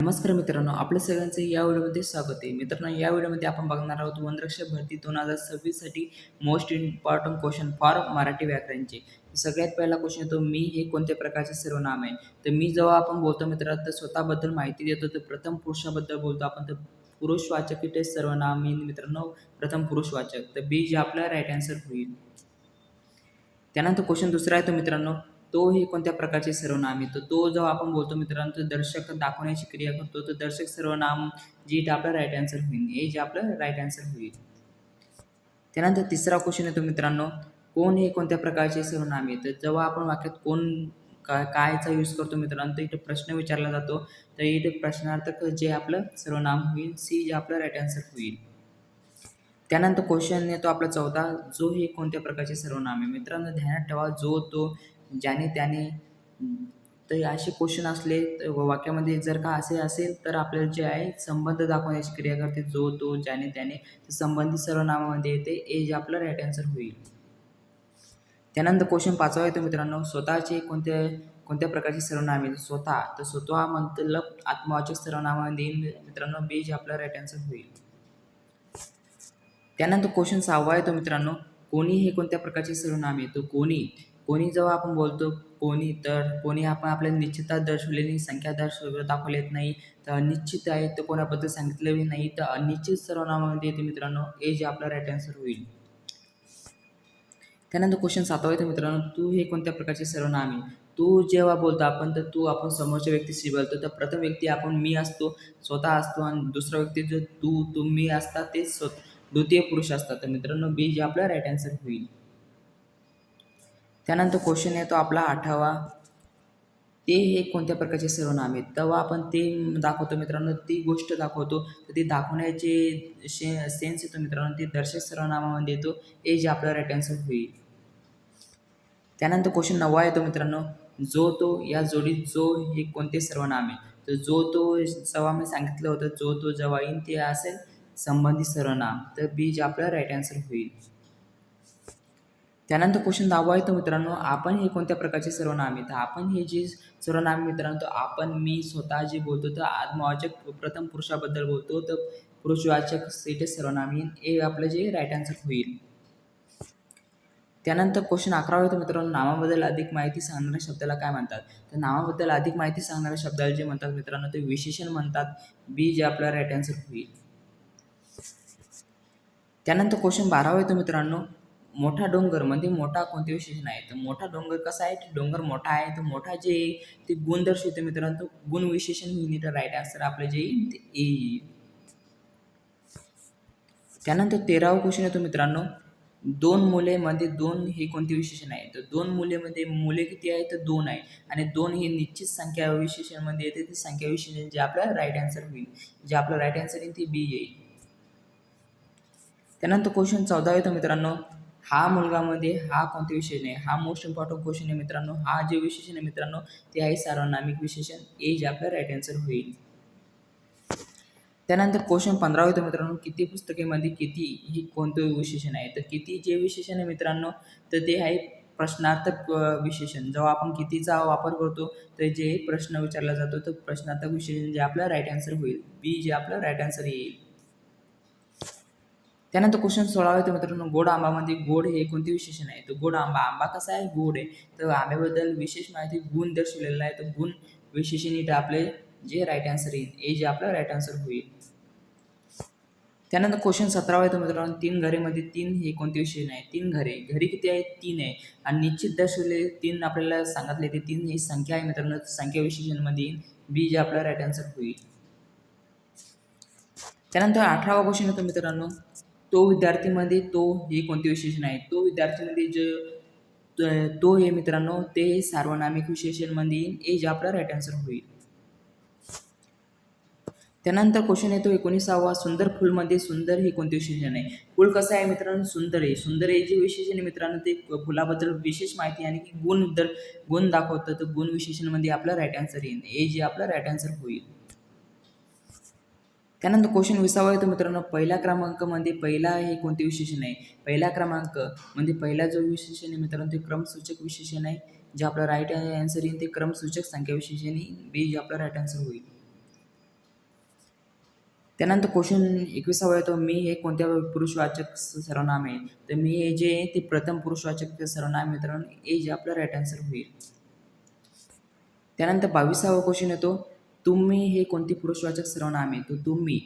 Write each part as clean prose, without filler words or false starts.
नमस्कार मित्रांनो, आपल्या सगळ्यांचं या व्हिडिओमध्ये स्वागत आहे. मित्रांनो, या व्हिडिओमध्ये आपण बघणार आहोत वनरक्षक भरती 2026 साठी most important question for Marathi व्याकरणचे. सगळ्यात पहिला क्वेश्चन येतो, मी हे कोणत्या प्रकारचे सर्वनाम आहे? तर मी जेव्हा आपण बोलतो मित्रांनो, तर स्वतःबद्दल माहिती देतो, तर प्रथम पुरुषाबद्दल बोलतो आपण, तर पुरुषवाचक इथे सर्वनाम येईल मित्रांनो, प्रथम पुरुषवाचक. तर बी जे आपला राईट आन्सर होईल. त्यानंतर क्वेश्चन दुसरा आहे तो मित्रांनो, तो हे कोणत्या प्रकारचे सर्वनाम आहे? तर तो जेव्हा आपण बोलतो मित्रांनो, तर दर्शक दाखवण्याची क्रिया करतो, तर दर्शक सर्वनाम जे आपला राईट आन्सर होईल. हे जे आपलं राईट आन्सर होईल. त्यानंतर तिसरा क्वेश्चन येतो मित्रांनो, कोण हे कोणत्या प्रकारचे सर्वनाम आहे? तर जेव्हा आपण वाक्यात कोण कायचा यूज करतो मित्रांनो, तर इथे प्रश्न विचारला जातो, तर इथे प्रश्नार्थक जे आपलं सर्वनाम होईल, सी जे आपलं राईट आन्सर होईल. त्यानंतर क्वेश्चन येतो आपला चौथा, जो हे कोणत्या प्रकारचे सर्वनाम आहे? मित्रांनो ध्यानात ठेवा, जो, तो, ज्याने, त्याने. तर असे क्वेश्चन असले तर वाक्यामध्ये जर का असे असेल तर आपल्याला जे आहे संबंध दाखवण्याची क्रिया करते, जो, तो, ज्याने, त्याने. तर संबंधित सर्वनामामध्ये येते ए जे आपलं राईट आन्सर होईल. त्यानंतर क्वेश्चन पाचवा येतो मित्रांनो, स्वतःचे कोणत्या प्रकारचे सर्वनाम आहे? स्वतः, तर स्वतः मतलब आत्मवाचक सर्वनामामध्ये येईल मित्रांनो, बी जे आपलं राईट आन्सर होईल. त्यानंतर क्वेश्चन सहावा येतो मित्रांनो, कोणी हे कोणत्या प्रकारचे सर्वनाम आहे? तर कोणी जेव्हा आपण बोलतो कोणी, तर कोणी आपण आपल्या निश्चितता दर्शवलेली संख्या दाखवलेत नाही, तर अनिश्चित आहे तर कोणाबद्दल सांगितलेली नाही, तर अनिश्चित सर्वनामामध्ये येते मित्रांनो, ए जे आपला राईट आन्सर होईल. त्यानंतर क्वेश्चन सातवा येतो मित्रांनो, तू हे कोणत्या प्रकारचे सर्वनाम आहे? तू जेव्हा बोलतो आपण, तर तू आपण समोरच्या व्यक्तीशी बोलतो, तर प्रथम व्यक्ती आपण मी असतो, स्वतः असतो, आणि दुसरा व्यक्ती जो तू, तुम्ही असतात ते द्वितीय पुरुष असतात. तर मित्रांनो बी जे आपला राईट आन्सर होईल. त्यानंतर क्वेश्चन येतो आपला आठवा, ते हे कोणत्या प्रकारचे सर्वनाम आहेत? तेव्हा आपण ते दाखवतो मित्रांनो, ती गोष्ट दाखवतो, तर ती दाखवण्याचे सेन्स येतो मित्रांनो, ती दर्शक सर्वनामामध्ये येतो, ए जे आपला राईट आन्सर होईल. त्यानंतर क्वेश्चन नववा येतो मित्रांनो, जो, तो या जोडीत जो हे कोणते सर्वनाम आहे? तर जो, तो जेव्हा मी सांगितलं होतं, जो, तो जेव्हा येईल ते असेल संबंधित सर्वनाम, तर बी जे आपलं राईट आन्सर होईल. त्यानंतर क्वेश्चन 10वा येतो मित्रांनो, आपण हे कोणत्या प्रकारचे सर्वनाम आहे? तर आपण हे जे सर्वनाम मित्रांनो, तर आपण, मी, स्वतः जे बोलतो, तर आत्मवाचक प्रथम पुरुषाबद्दल बोलतो, तर पुरुषवाचक सेट सर्वनाम येईल, हे आपलं जे राईट आन्सर होईल. त्यानंतर क्वेश्चन 11वा येतो मित्रांनो, नामाबद्दल अधिक माहिती सांगणाऱ्या शब्दाला काय म्हणतात? तर नामाबद्दल अधिक माहिती सांगणाऱ्या शब्दाला जे म्हणतात मित्रांनो, ते विशेषण म्हणतात, बी जे आपला राईट आन्सर होईल. त्यानंतर क्वेश्चन 12वा येतो मित्रांनो, मोठा डोंगर म्हणजे मोठा कोणते विशेषण आहे? तर मोठा डोंगर कसा आहे? डोंगर मोठा आहे, तर मोठा जे ते गुण दर्शवते मित्रांनो, गुण विशेषण होईल, तर राईट आन्सर आपलं जे येईल ते ए येईल. त्यानंतर 13वा क्वेश्चन येतो मित्रांनो, दोन मुलेमध्ये दोन हे कोणते विशेषण आहे? तर दोन मुलेमध्ये मुले किती आहे? तर दोन आहे, आणि दोन हे निश्चित संख्या विशेषणमध्ये येते, ते संख्या विशेषण जे आपलं राईट आन्सर होईल, जे आपलं राईट आन्सर येईल ते बी येईल. त्यानंतर क्वेश्चन 14 येतो मित्रांनो, हा मुलगामध्ये हा कोणते विशेषण आहे? हा मोस्ट इम्पॉर्टंट क्वेश्चन आहे मित्रांनो. हा जे विशेषण आहे मित्रांनो, ते आहे सार्वनामिक विशेषण, ए जे आपलं राईट आन्सर होईल. त्यानंतर क्वेश्चन 15 येतो मित्रांनो, किती पुस्तकेमध्ये किती हे कोणतं विशेषण आहे? तर किती जे विशेषण आहे मित्रांनो, तर ते आहे प्रश्नार्थक विशेषण. जेव्हा आपण कितीचा वापर करतो, तर जे प्रश्न विचारला जातो, तर प्रश्नार्थक विशेषण जे आपलं राईट आन्सर होईल, बी जे आपलं राईट आन्सर येईल. त्यानंतर क्वेश्चन 16 येतो मित्रांनो, गोड आंबामध्ये गोड हे कोणते विशेषण आहे? तर गोड आंबा, आंबा कसा आहे? गोड आहे. तर आंब्याबद्दल विशेष माहिती गुण दर्शवलेला आहे, तर गुण विशेषण इथे आपले जे राईट आन्सर येईल, ए जे आपलं राईट आन्सर होईल. त्यानंतर क्वेश्चन 17 येतो मित्रांनो, तीन घरेमध्ये तीन हे कोणते विशेषण आहे? तीन घरे, घरी किती आहेत? तीन आहे, आणि निश्चित दर्शवले तीन आपल्याला सांगितले, ते तीन ही संख्या आहे मित्रांनो, संख्या विशेषणमध्ये येईल, बी जे आपलं राईट आन्सर होईल. त्यानंतर 18वा क्वेश्चन येतो मित्रांनो, तो विद्यार्थीमध्ये तो हे कोणते विशेषण आहे? तो विद्यार्थीमध्ये जे तो हे मित्रांनो, ते सार्वनामिक विशेषणमध्ये येईल, ए जे आपला राईट आन्सर होईल. त्यानंतर क्वेश्चन येतो 19वा, सुंदर फुलमध्ये सुंदर हे कोणते विशेषण आहे? फुल कसं आहे मित्रांनो? सुंदर आहे. सुंदर हे जे विशेषण आहे मित्रांनो, ते फुलाबद्दल विशेष माहिती आणि गुण दाखवतं, तर गुण विशेषणमध्ये आपला राईट आन्सर येईल, ए जे आपला राईट आन्सर होईल. त्यानंतर क्वेश्चन 20वा येतो मित्रांनो, पहिल्या क्रमांकामध्ये पहिला हे कोणते विशेषण आहे? पहिला क्रमांक म्हणजे पहिला जो विशेषण आहे मित्रांनो, ते क्रमसूचक विशेषण आहे, जे आपलं राईट आन्सर येईल ते क्रमसूचक संख्या विशेषण येईल, बी जे आपला राईट आन्सर होईल. त्यानंतर क्वेश्चन 21 येतो, मी हे कोणत्या पुरुषवाचक सर्वनाम आहे? तर मी हे जे आहे ते प्रथम पुरुषवाचक सर्वनाम मित्रांनो, हे जे आपलं राईट आन्सर होईल. त्यानंतर 22वा क्वेश्चन येतो, तुम्ही हे कोणते पुरुषवाचक सर्वनाम आहे? तर तुम्ही,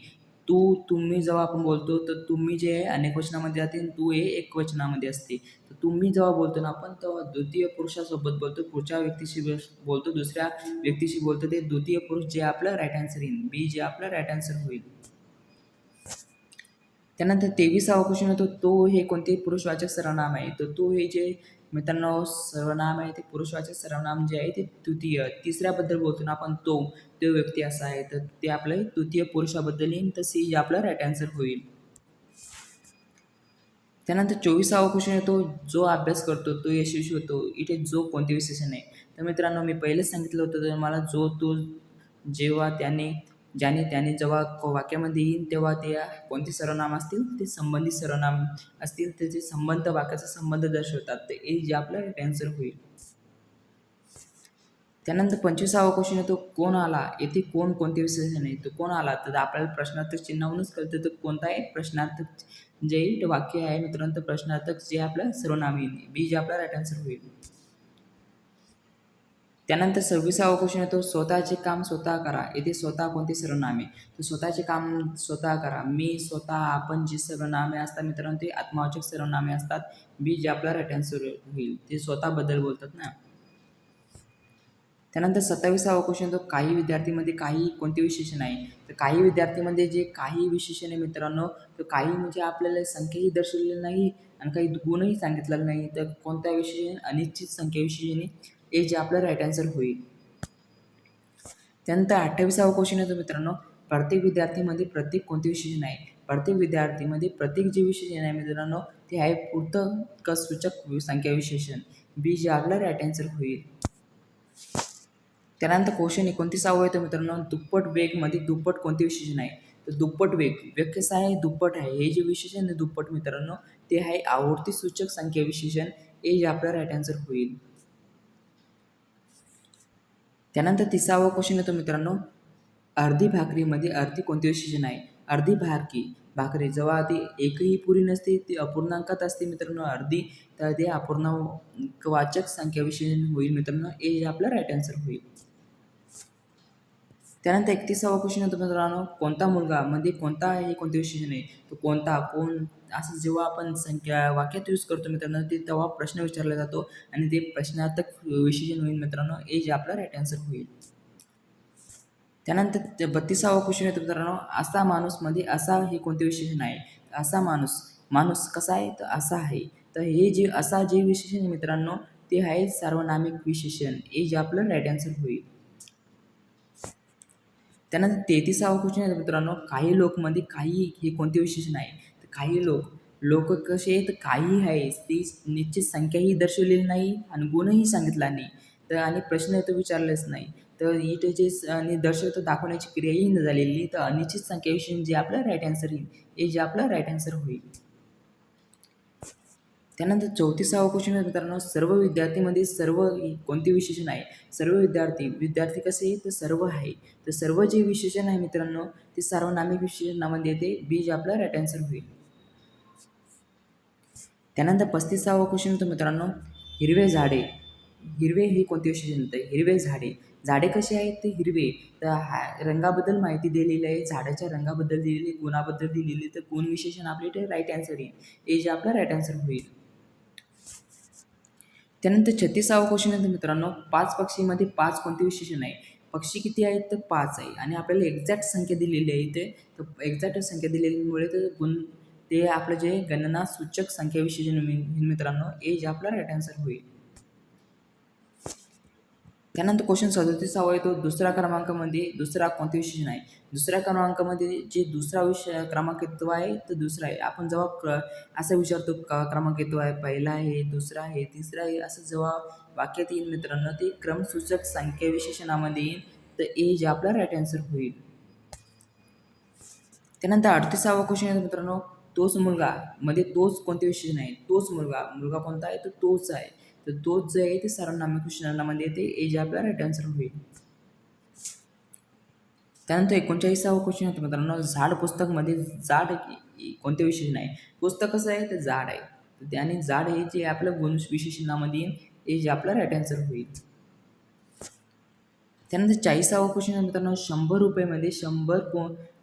तुम्ही जेव्हा आपण बोलतो तर तुम्ही जे आहे अनेक वचनामध्ये जाते आणि तू हे एकवचनामध्ये असते. तर तुम्ही जेव्हा बोलतो ना आपण तेव्हा द्वितीय पुरुषासोबत बोलतो, पुढच्या व्यक्तीशी बोलतो, दुसऱ्या व्यक्तीशी बोलतो, ते द्वितीय पुरुष जे आपलं राईट आन्सर येईल. बी जे आपलं राईट आन्सर होईल. त्यानंतर 23वा क्वेश्चन येतो, तो हे कोणते पुरुषवाचक सर्वनाम आहे? तर तो हे जे मित्रांनो सर्वनाम आहे ते पुरुषवाचक सर्वनाम जे आहे ते तृतीय. तिसऱ्याबद्दल बोलतो ना आपण तो व्यक्ती असा आहे, तर ते आपलं तृतीय पुरुषाबद्दल येईल, तर सी जे आपला राईट आन्सर होईल. त्यानंतर 24वा क्वेश्चन येतो, जो अभ्यास करतो तो यशस्वी होतो. इथे जो कोणते विशेषण आहे? तर मित्रांनो मी पहिलेच सांगितलं होतं तर मला जो तो जेव्हा त्याने जेव्हा वाक्यामध्ये येईल तेव्हा ते कोणते सर्वनाम असतील ते संबंधित सर्वनाम असतील, त्याचे संबंध वाक्याचा संबंध दर्शवतात, ते ए जे आपलं राईट आन्सर होईल. त्यानंतर 25वा क्वेश्चन येतो, कोण आला? येथे कोण कोणते विशेषण आहे? तर कोण आला? तर आपल्याला प्रश्नार्थक चिन्हावरूनच कळतं तर कोणता आहे प्रश्नार्थक जे वाक्य आहे मित्रांनो, प्रश्नार्थक जे आपलं सर्वनाम येईल, बी जे आपला राईट आन्सर होईल. त्यानंतर 26वा क्वेश्चन येतो, स्वतःचे काम स्वतः करा. येथे स्वतः कोणते सर्वनाम आहे? तर स्वतःचे काम स्वतः करा. मी, स्वतः, आपण जे सर्वनामे असतात मित्रांनो ते आत्मवाचक सर्वनामे असतात. बी जे आपला राईट आन्सर होईल. ते स्वतःबद्दल बोलतात ना. त्यानंतर 27वा क्वेश्चन येतो, काही विद्यार्थीमध्ये काही कोणते विशेषण आहे? तर काही विद्यार्थीमध्ये जे काही विशेषण आहे मित्रांनो, तर काही म्हणजे आपल्याला संख्याही दर्शवलेली नाही आणि काही गुणही सांगितलेलं नाही. तर कोणत्या विशेषण? अनिश्चित संख्या विशेषणे हे जे आपलं राईट आन्सर होईल. त्यानंतर 28वा क्वेश्चन येतो मित्रांनो, प्रत्येक विद्यार्थीमध्ये प्रत्येक कोणते विशेषण आहे? प्रत्येक विद्यार्थीमध्ये प्रत्येक जे विशेषण आहे मित्रांनो ते आहे पूर्तकसूचक संख्या विशेषण. बी जे आपला राईट आन्सर होईल. त्यानंतर क्वेश्चन 29वा येतो मित्रांनो, दुप्पट वेगमध्ये दुप्पट कोणते विशेषण आहे? तर दुप्पट वेग कसा आहे? दुप्पट आहे. हे जे विशेषण आहे दुप्पट मित्रांनो ते आहे आवर्ती सूचक संख्या विशेषण. हे जे आपला राईट आन्सर होईल. त्यानंतर 30वा क्वेश्चन येतो मित्रांनो, अर्धी भाकरीमध्ये अर्धी कोणते विशेषण आहे? अर्धी भाकरी जेव्हा ती एकही पुरी नसते ती अपूर्णांकात असते मित्रांनो अर्धी, तर ते अपूर्णांकवाचक संख्या विशेषण होईल मित्रांनो. हे जे आपला राईट आन्सर होईल. त्यानंतर 31वा क्वेश्चन येतो मित्रांनो, कोणता मुलगा मध्ये कोणता हे कोणते विशेषण आहे? तो कोणता, कोण असं जेव्हा आपण संख्या वाक्यात यूज करतो मित्रांनो ते तेव्हा प्रश्न विचारला जातो आणि ते प्रश्नार्थक विशेषण होईल मित्रांनो. हे जे आपला राईट आन्सर होईल. त्यानंतर 32वा क्वेश्चन येतो मित्रांनो, असा माणूस मध्ये असा हे कोणते विशेषण आहे? असा माणूस कसा आहे? तर असा आहे. तर हे जे असा जे विशेषण आहे मित्रांनो ते आहे सार्वनामिक विशेषण. हे जे आपलं राईट आन्सर होईल. त्यानंतर 33वा क्वेश्चन आहे मित्रांनो, काही लोकमध्ये काही हे कोणते विशेषण आहे? तर काही लोक कसे आहेत? काही आहे, ती निश्चित संख्याही दर्शवलेली नाही आणि गुणही सांगितला नाही, तर आणि प्रश्न तर विचारलेच नाही. तर इथे जे आणि दर्शवतं दाखवण्याची क्रियाही न झालेली, तर अनिश्चित संख्या विशेषण जे आपलं राईट आन्सर येईल. हे जे आपलं राईट आन्सर होईल. त्यानंतर 34वा क्वेश्चन आहे मित्रांनो, सर्व विद्यार्थीमध्ये सर्व कोणते विशेषण आहे? सर्व विद्यार्थी कसे आहे? तर सर्व आहे. तर सर्व जे विशेषण आहे मित्रांनो ते सार्वनामिक विशेषणामध्ये येते. बी जे आपला राईट आन्सर होईल. त्यानंतर 35वा क्वेश्चन होतो मित्रांनो, हिरवे झाडे. हिरवे हे कोणते विशेषण येतं? हिरवे झाडे कसे आहेत? ते हिरवे. तर रंगाबद्दल माहिती दिलेली आहे, झाडाच्या रंगाबद्दल दिलेली, गुणाबद्दल दिलेली, तर गुण विशेषण आपले इथे राईट आन्सर येईल. हे जे आपला राईट आन्सर होईल. त्यानंतर 36वा क्वेश्चन आहे मित्रांनो, 5 पक्षीमध्ये 5 कोणते विशेषण आहे? पक्षी किती आहेत? तर 5 आहे आणि आपल्याला एक्झॅक्ट संख्या दिलेली आहे इथे. तर एक्झॅक्ट संख्या दिलेल्यामुळे ते आपलं जे गणना सूचक संख्या विशेषण मित्रांनो हे जे आपला राईट आन्सर होईल. त्यानंतर क्वेश्चन 37वा येतो, दुसऱ्या क्रमांकामध्ये दुसरा कोणते विशेषण आहे? दुसऱ्या क्रमांकामध्ये जे दुसरा क्रमांक येतो आहे तर दुसरा आहे. आपण जेव्हा असं विचारतो क्रमांक येतो आहे, पहिला आहे, दुसरा आहे, तिसरा आहे, असं जेव्हा वाक्यात येईल मित्रांनो ते क्रमसूचक संख्या विशेषणामध्ये येईल, तर ए जे आपला राईट आन्सर होईल. त्यानंतर 38वा क्वेश्चन येतो मित्रांनो, तोच मुलगा मध्ये तोच कोणते विशेषण आहे? तोच मुलगा कोणता आहे? तर तोच आहे. तर तोच जे आहे ते सर्वनामिक विशेषणामध्ये येते. ए जे आपला राईट आन्सर होईल. त्यानंतर 39वा क्वेश्चन होता मित्रांनो, झाड पुस्तकमध्ये झाड कोणते विशेषण आहे? पुस्तक कसं आहे तर झाड आहे. तर त्याने झाड हे जे आपलं गुण विशेषणामध्ये येईल, हे जे आपलं राईट आन्सर होईल. त्यानंतर 40वा क्वेश्चन आहे मित्रांनो, 100 रुपयेमध्ये 100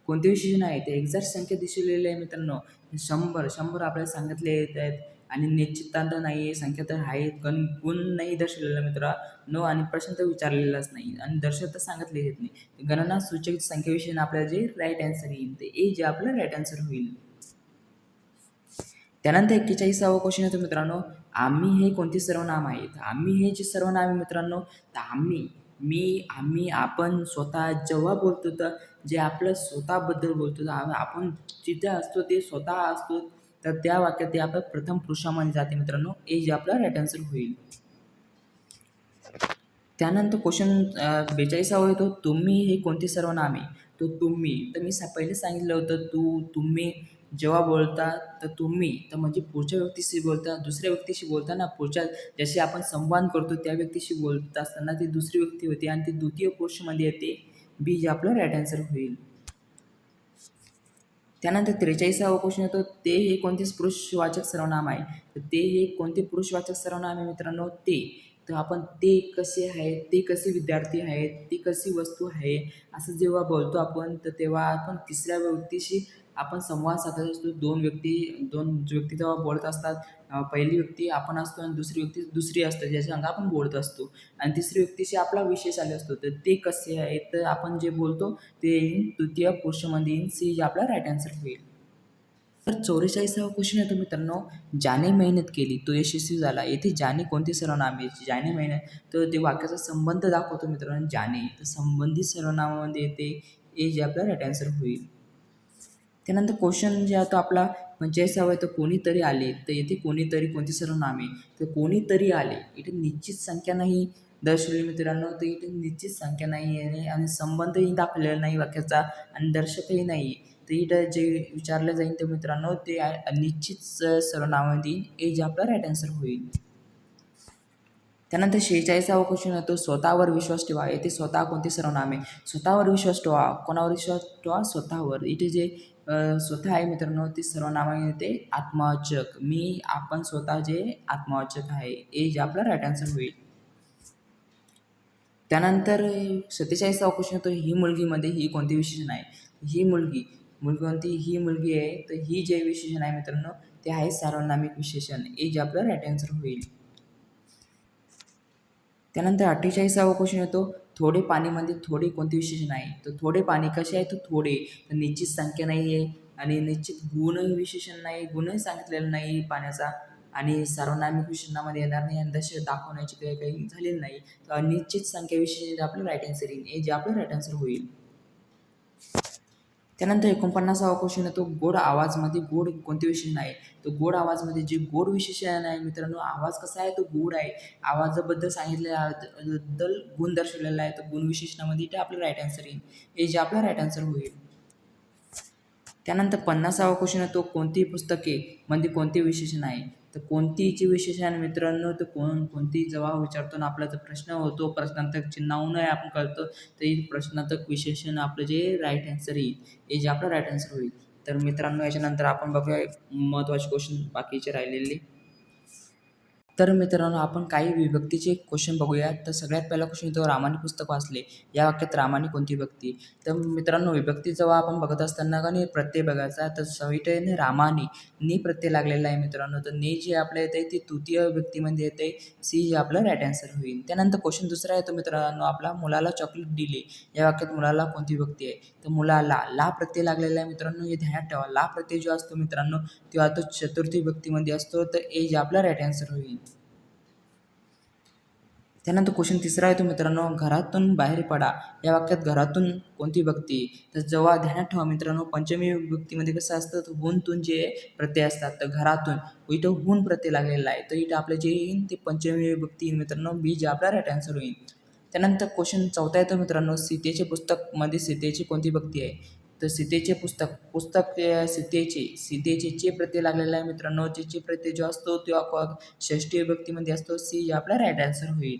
कोणते विशेषण आहे? ते एक्झॅक्ट संख्या दिलेली आहे मित्रांनो. 100 आपल्याला सांगितले येत आहेत आणि निश्चितांत नाही आहे, संख्या तर आहेत, पण गुण नाही दर्शवलेला मित्रांनो आणि प्रश्न तर विचारलेलाच नाही आणि दर्शक तर सांगितले येत नाही. गणना सूचक संख्येविषयी आपल्याला जे राईट आन्सर येईल ते ए जे आपलं राईट आन्सर होईल. त्यानंतर 41वा क्वेश्चन येतो मित्रांनो, आम्ही हे कोणते सर्वनाम आहेत? आम्ही हे जे सर्वनाम आहे मित्रांनो, तर आम्ही, मी, आम्ही, आपण, स्वतः जेव्हा बोलतो तर जे आपलं स्वतःबद्दल बोलतो, तर आपण जिथे असतो ते स्वतः असतो, तर त्या वाक्यात ते आपलं प्रथम पुरुषामध्ये जाते मित्रांनो. ए जे आपला राईट आन्सर होईल. त्यानंतर क्वेश्चन 42वा येतो, तुम्ही हे कोणते सर्वनाम आहे? तो तुम्ही, तर मी पहिले सांगितलं होतं तुम्ही जेव्हा बोलता तर तुम्ही, तर म्हणजे पुढच्या व्यक्तीशी बोलता, दुसऱ्या व्यक्तीशी बोलताना पुढच्या जसे आपण संवाद करतो त्या व्यक्तीशी बोलत असताना ती दुसरी व्यक्ती होती आणि ती द्वितीय पुरुषमध्ये येते. बी जे आपलं राईट आन्सर होईल. त्यानंतर 43वा क्वेश्चन येतो, ते हे कोणते पुरुषवाचक सर्वनाम आहे? तर ते हे कोणते पुरुषवाचक सर्वनाम आहे मित्रांनो? ते. तर आपण ते कसे आहेत, ते कसे विद्यार्थी आहेत, ती कशी वस्तू आहे, असं जेव्हा बोलतो आपण, तर तेव्हा आपण तिसऱ्या व्यक्तीशी आपण संवाद साधत असतो. दोन व्यक्ती जेव्हा बोलत असतात, पहिली व्यक्ती आपण असतो आणि दुसरी व्यक्ती दुसरी असते, ज्याच्या संग आपण बोलत असतो आणि तिसरी व्यक्तीशी आपला विषय चालू असतो. तर ते कसे आहेत, तर आपण जे बोलतो ते तृतीय पुरुषमध्ये येईल. सी जे आपला राईट आन्सर होईल. तर 44वा क्वेश्चन येतो मित्रांनो, ज्याने मेहनत केली तो यशस्वी झाला. येथे ज्याने कोणते सर्वनाम आहे? ज्याने मेहनत, तर ते वाक्याचा संबंध दाखवतो मित्रांनो ज्याने. तर संबंधित सर्वनामामध्ये येते ए जे आपला राईट आन्सर होईल. त्यानंतर क्वेश्चन जे आहे तो आपला 45वा आहे, तर कोणीतरी आले. तर येथे कोणीतरी कोणते सर्वनाम आहे? तर कोणीतरी आले. इथे निश्चित संख्या नाही दर्शवली मित्रांनो, तर इथे निश्चित संख्या नाही आहे आणि संबंधही दाखवलेला नाही वाक्याचा आणि दर्शकही नाही. तर इथं जे विचारलं जाईल ते मित्रांनो ते निश्चित सर्वनामामध्ये ए जे आपला राईट आन्सर होईल. त्यानंतर 46वा क्वेश्चन येतो, स्वतःवर विश्वास ठेवा. येथे स्वतः कोणते सर्वनाम आहे? स्वतःवर विश्वास ठेवा. कोणावर विश्वास ठेवा? स्वतःवर. इथे जे स्वतः आहे मित्रांनो ते सर्वनाम येते आत्मवाचक. मी, आपण, स्वतः जे आत्मवाचक आहे. ए जे आपला राईट आन्सर होईल. त्यानंतर 47वा क्वेश्चन येतो, ही मुलगीमध्ये ही कोणते विशेषण आहे? ही मुलगी, मुलगी कोणती? ही मुलगी आहे. तर ही जे विशेषण आहे मित्रांनो ते आहे सार्वनामिक विशेषण. ए जे आपलं राईट आन्सर होईल. त्यानंतर 48वा क्वेश्चन येतो, थोडे पाणीमध्ये थोडे कोणते विशेषण आहे? तर थोडे पाणी कसे आहे? तर थोडे. तर निश्चित संख्या नाही आहे आणि निश्चित गुणही विशेषण नाही, गुणही सांगितलेला नाही पाण्याचा आणि सार्वनामिक विशेषणामध्ये येणार नाही आणि दश दाखवण्याची काही झालेली नाही. तर अनिश्चित संख्या विशेषण आपलं राईट आन्सर येईल. हे जे आपलं राईट आन्सर होईल. त्यानंतर 49वा क्वेश्चन येतो, गोड आवाजमध्ये गोड कोणते विशेषण आहे? तर गोड आवाजमध्ये जे गोड विशेषण आहे मित्रांनो, आवाज कसा आहे तो गोड आहे. आवाजाबद्दल सांगितल्याबद्दल गुण दर्शवलेला आहे. तर गुण विशेषणामध्ये ते आपलं राईट आन्सर येईल. हे जे आपलं राईट आन्सर होईल. त्यानंतर 50वा क्वेश्चन येतो, कोणती पुस्तके मध्ये कोणते विशेषण आहे? तर कोणतीचे विशेषण मित्रांनो, तर कोणती जेव्हा विचारतो ना आपला तर प्रश्न होतो, प्रश्नार्थक चिन्हाहून आपण करतो, तर हे प्रश्नार्थक विशेषण आपलं जे राईट आन्सर येईल, हे जे आपलं राईट आन्सर होईल. तर मित्रांनो याच्यानंतर आपण बघूया महत्त्वाचे क्वेश्चन बाकीचे राहिलेले. तर मित्रांनो आपण काही विभक्तीचे क्वेश्चन बघूया. तर सगळ्यात पहिला क्वेश्चन येतो, रामाने पुस्तक वाचले. या वाक्यात रामाने कोणती विभक्ती? तर मित्रांनो विभक्ती जेव्हा आपण बघत असताना का नाही प्रत्यय बघायचा, तर सवितेने रामाने नी प्रत्यय लागलेला आहे मित्रांनो. तर ने जे आपल्या येते ते तृतीय विभक्तीमध्ये येते. सी जे आपलं राईट आन्सर होईल. त्यानंतर क्वेश्चन दुसरा येतो मित्रांनो आपला, मुलाला चॉकलेट दिले. या वाक्यात मुलाला कोणती विभक्ती आहे? तर मुलाला ला प्रत्यय लागलेला आहे मित्रांनो. हे ध्यानात ठेवा. ला प्रत्यय जो असतो मित्रांनो तेव्हा तो चतुर्थी विभक्तीमध्ये असतो. तर ए जे आपला राईट आन्सर होईल. त्यानंतर क्वेश्चन तिसरा येतो मित्रांनो, घरातून बाहेर पडा. या वाक्यात घरातून कोणती विभक्ती? तर जेव्हा ध्यानात ठेवा मित्रांनो पंचमी विभक्तीमध्ये कसं असतं, तर हून जे प्रत्यय असतात. तर घरातून इथं हून प्रत्यय लागलेला आहे. तर इथं आपलं जे येईल ते पंचमी विभक्ती मित्रांनो बी जे आपला राईट आन्सर होईल. त्यानंतर क्वेश्चन चौथा येतो मित्रांनो, सीतेचे पुस्तकमध्ये सीतेची कोणती विभक्ती आहे? तर सीतेचे पुस्तक सीतेचे चे प्रत्यय लागलेला आहे मित्रांनो. चे प्रत्यय जो असतो तो षष्टी विभक्तीमध्ये असतो. सी जे आपला राईट आन्सर होईल.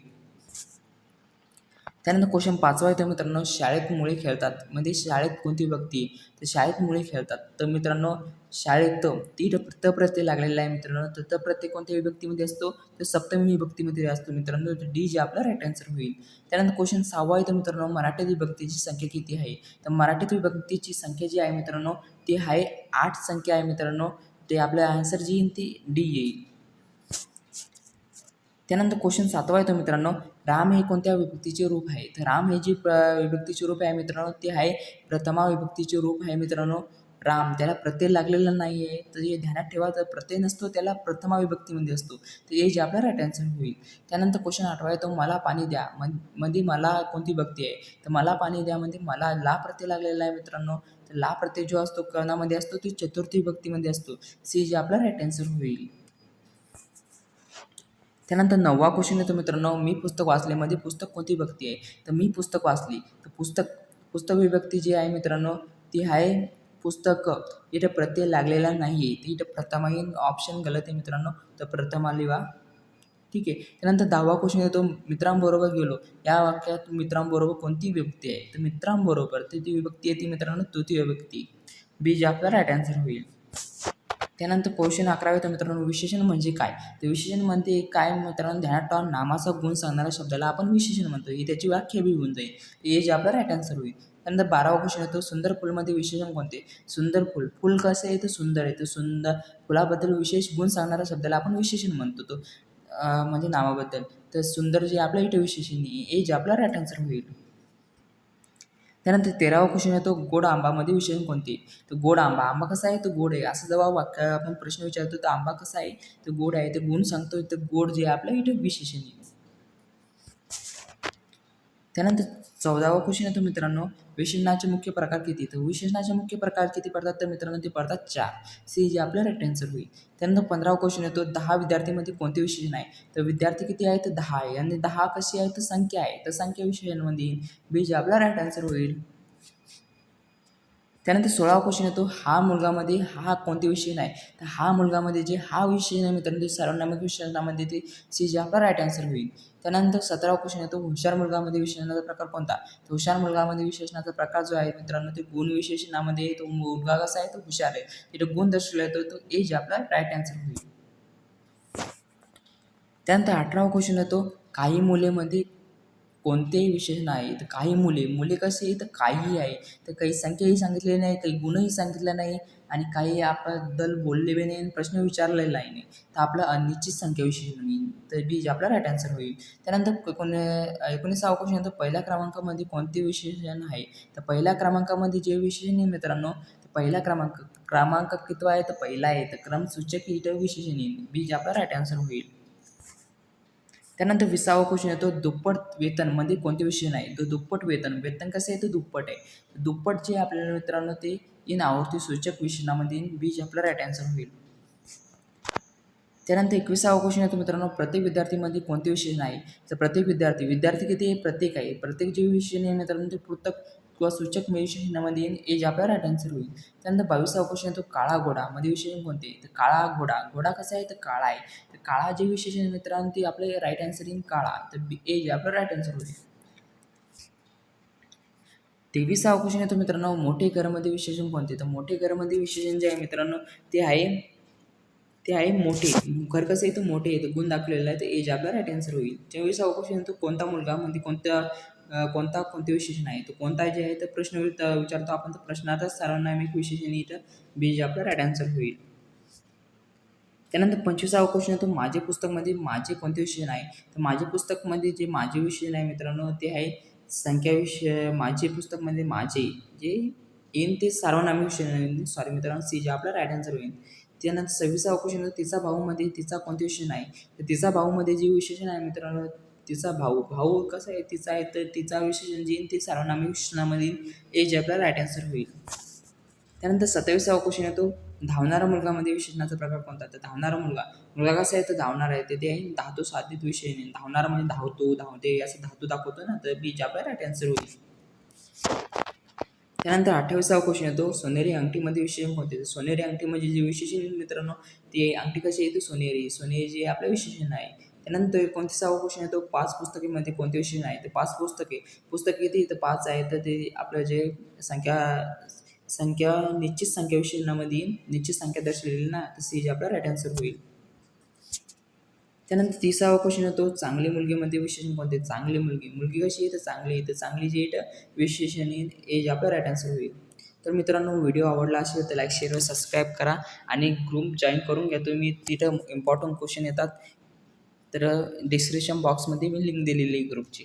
त्यानंतर क्वेश्चन 5वा येतो मित्रांनो, शाळेत मुले खेळतात. म्हणजे शाळेत कोणती विभक्ती आहे? तर शाळेत मुले खेळतात. तर मित्रांनो शाळेत ती त प्रत्यय लागलेला आहे मित्रांनो. तर त प्रत्यय कोणत्या विभक्तीमध्ये असतो? तर सप्तमी विभक्तीमध्ये असतो मित्रांनो. तर डी जे आपला राईट आन्सर होईल. त्यानंतर क्वेश्चन 6वा येतो मित्रांनो, मराठीत विभक्तीची संख्या किती आहे? तर मराठीत विभक्तीची संख्या जी आहे मित्रांनो, ती आहे 8 संख्या आहे मित्रांनो. ते आपलं आन्सर जी येईल ती डी येईल. त्यानंतर क्वेश्चन 7वा येतो मित्रांनो, राम हे कोणत्या विभक्तीचे रूप आहे? तर राम हे जी विभक्तीचे रूप आहे मित्रांनो, ते आहे प्रथमा विभक्तीचे रूप आहे मित्रांनो. राम त्याला प्रत्यय लागलेला नाही आहे, तर हे ध्यानात ठेवा. जर प्रत्यय नसतो त्याला प्रथमा विभक्तीमध्ये असतो. तर हे जे आपला राईट आन्सर होईल. त्यानंतर क्वेश्चन 8वा येतो, मला पाणी द्या. मध्ये मला कोणती विभक्ती आहे? तर मला पाणी द्या म्हणजे मला ला प्रत्यय लागलेला आहे मित्रांनो. तर ला प्रत्यय जो असतो कर्णामध्ये असतो, तो चतुर्थी विभक्तीमध्ये असतो. सी जे आपला राईट आन्सर होईल. त्यानंतर 9वा क्वेश्चन येतो मित्रांनो, मी पुस्तक वाचले मध्ये पुस्तक कोणती विभक्ती आहे? तर मी पुस्तक वाचली. तर पुस्तक विभक्ती जी आहे मित्रांनो, ती आहे पुस्तक. इथं प्रत्यय लागलेला नाही आहे. इथं प्रथमा ही ऑप्शन गलत आहे मित्रांनो. तर प्रथमा लिहा. ठीक आहे. त्यानंतर 10वा क्वेश्चन येतो, मित्रांबरोबर गेलो. या वाक्यात मित्रांबरोबर कोणती विभक्ती आहे? तर मित्रांबरोबर ती विभक्ती आहे ती मित्रांनो तृतीय विभक्ती. बी जे आपला राईट आन्सर होईल. त्यानंतर क्वेश्चन 11वा येतो मित्रांनो, विशेषण म्हणजे काय? तर विशेषण म्हणजे काय मित्रांनो, ध्यानात ठेवा, नामाचा गुण सांगणाऱ्या शब्दाला आपण विशेषण म्हणतो. ही त्याची व्याख्या बी होऊन जाईल. हे जे आपला राईट आन्सर होईल. त्यानंतर 12वा क्वेश्चन येतो, सुंदर फुलमध्ये विशेषण कोणते? सुंदर फुल कसं आहे? तर सुंदर आहे. तर सुंदर फुलाबद्दल विशेष गुण सांगणाऱ्या शब्दाला आपण विशेषण म्हणतो. तो म्हणजे नामाबद्दल. तर सुंदर जे आपल्या इथे विशेषण हे जे आपला राईट आन्सर होईल. त्यानंतर 13वा क्वेश्चन येतो, गोड आंबामध्ये विशेषण कोणते? तर गोड आंबा कसा आहे? तर गोड आहे. असं जेव्हा वाक्य आपण प्रश्न विचारतो तर आंबा कसा आहे? तर गोड आहे. ते गुण सांगतो. तर गोड जे आहे आपल्या इथे विशेषण येईल. त्यानंतर 14वा क्वेश्चन येतो मित्रांनो, विशेषणाचे मुख्य प्रकार किती? तर विशेषणाचे मुख्य प्रकार किती पडतात? तर मित्रांनो ते पडतात 4. सी जे आपलं राईट आन्सर होईल. त्यानंतर 15वा क्वेश्चन येतो, 10 विद्यार्थीमध्ये कोणते विशेषण आहे? तर विद्यार्थी किती आहे? तर 10 आहे. आणि 10 कशी आहे? तर संख्या आहे. तर संख्या विशेषणमध्ये येईल. बी जे आपला राईट आन्सर होईल. त्यानंतर 16वा क्वेश्चन येतो, हा मुलगामध्ये हा कोणते विशेषण आहे? तर हा मुलगामध्ये जे हा विशेषण आहे मित्रांनो, ते सर्वनामिक विशेषणामध्ये ते सी जे आपला राईट आन्सर होईल. त्यानंतर 17वा क्वेश्चन येतो, हुशार मुलगामध्ये विशेषणाचा प्रकार कोणता? तर हुशार मुलगामध्ये विशेषणाचा प्रकार जो आहे मित्रांनो, ते गुण विशेषणामध्ये तो मुलगा कसा आहे? तो हुशार आहे. तिथे गुण दर्शवला येतो, तो ए जे आपला राईट आन्सर होईल. त्यानंतर 18वा क्वेश्चन येतो, काही मुलेमध्ये कोणतेही विशेषण आहे? तर काही मुले कशी आहे? तर काही आहे. तर काही संख्याही सांगितलेली नाही, काही गुणही सांगितले नाही आणि काही आपल्याबद्दल बोलले बी नाही आणि प्रश्न विचारलेला नाही. तर आपला अनिश्चित संख्या विशेषण येईल. तर बी जे आपला राईट आन्सर होईल. त्यानंतर 19वा क्वेश्चन येतो, पहिल्या क्रमांकामध्ये कोणते विशेषण आहे? तर पहिल्या क्रमांकामध्ये जे विशेषण आहे मित्रांनो, तर पहिला क्रमांक कितवा आहे? तर पहिला आहे. तर क्रमसूचक इथं विशेषण येईल. बी जे आपला राईट आन्सर होईल. त्यानंतर 20वा क्वेश्चन येतो, दुप्पट वेतनमध्ये कोणते विशेषण आहे? तर दुप्पट वेतन कसं आहे? तर दुप्पट आहे. दुप्पट जे आपल्याला मित्रांनो ते इन आवर्ती सूचक विशेषणामध्ये बी जे आपला राईट आन्सर होईल. त्यानंतर 21वा क्वेश्चन येतो मित्रांनो, प्रत्येक विद्यार्थीमध्ये कोणते विशेषण आहे? तर प्रत्येक विद्यार्थी किती आहे? प्रत्येक आहे. प्रत्येक जे विशेषण आहे मित्रांनो ते पृथक किंवा सूचक विशेषणामध्ये येईल. ए जे आपला राईट आन्सर होईल. त्यानंतर 22वा क्वेश्चन येतो, काळा घोडा मध्ये विशेषण कोणते? तर काळा घोडा कसा आहे? तर काळा आहे. तर काळा जे विशेषण मित्रांनो ते आपले राईट आन्सर येईल काळा. तर ए जे आपला राईट आन्सर होईल. 23वा क्वेश्चन येतो मित्रांनो, मोठे घरमध्ये विशेषण कोणते? तर मोठे घरमध्ये विशेषण जे आहे मित्रांनो ते आहे मोठे. घर कसं येतं? मोठे येतं. गुण दाखवलेला आहे. तर ए जे आपला राईट आन्सर होईल. 24वा क्वेश्चन येतो, कोणता मुलगा मध्ये कोणते विशेषण आहे? तर कोणता जे आहे तर प्रश्न विचारतो आपण, तर प्रश्नाचा सार्वनामिक विशेषण इथं बी जे आपला राईट आन्सर होईल. त्यानंतर 25वा क्वेश्चन येतो, माझे पुस्तकमध्ये माझे कोणते विशेषण आहे? तर माझे पुस्तकमध्ये जे माझे विशेषण आहे मित्रांनो ते आहे संख्या विषय. माझे पुस्तकमध्ये माझे जे येईन ते सार्वनामिक विशेषण. सॉरी मित्रांनो, सी जे आपला राईट आन्सर होईल. त्यानंतर 26वा क्वेश्चन येतो, तिचा भाऊमध्ये तिचा कोणते विशेषण आहे? तर तिचा भाऊमध्ये जे विशेषण आहे मित्रांनो, तिचा भाऊ कसा आहे? तिचा आहे. तर तिचा विशेषण जे येईल ते सार्वनामिक विशेषणामध्ये ए जे आपला राईट आन्सर होईल. त्यानंतर 27वा क्वेश्चन येतो, धावणारा मुलगामध्ये विशेषणाचा प्रकार कोणता? तर धावणारा मुलगा कसा आहे? तर धावणार आहे. तर ते आहे धातू साधित विशेषण. धावणारा म्हणजे धावतो, धावते असं धातू दाखवतो ना, तर बी जे आपला राईट आन्सर होईल. त्यानंतर 28वा क्वेश्चन येतो, सोनेरी अंगठीमध्ये विशेषण कोणते? तर सोनेरी अंगठी म्हणजे जे विशेषण मित्रांनो ते अंगठी कशी आहे? तर सोनेरी जे आपलं विशेषण आहे. त्यानंतर 29वा क्वेश्चन येतो 5 पुस्तकेमध्ये कोणते विषय नाही. तर 5 पुस्तक किती तर 5 आहे. तर ते आपलं जे संख्या संख्या निश्चित संख्या विशेषणामध्ये निश्चित संख्या दर्शवलेली ना, तर सी जे आपला राईट आन्सर होईल. त्यानंतर 30वा क्वेश्चन येतो चांगली मुलगीमध्ये विशेषण कोणते. चांगली मुलगी कशी आहे तर चांगली आहे. तर चांगली जी आहे विशेषण जे आपला राईट आन्सर होईल. तर मित्रांनो व्हिडिओ आवडला असेल तर लाईक शेअर व सबस्क्राईब करा आणि ग्रुप जॉईन करून घ्या तुम्ही. तिथं इम्पॉर्टंट क्वेश्चन येतात. तर डिस्क्रिप्शन बॉक्समध्ये मी लिंक दिलेली आहे ग्रुपची.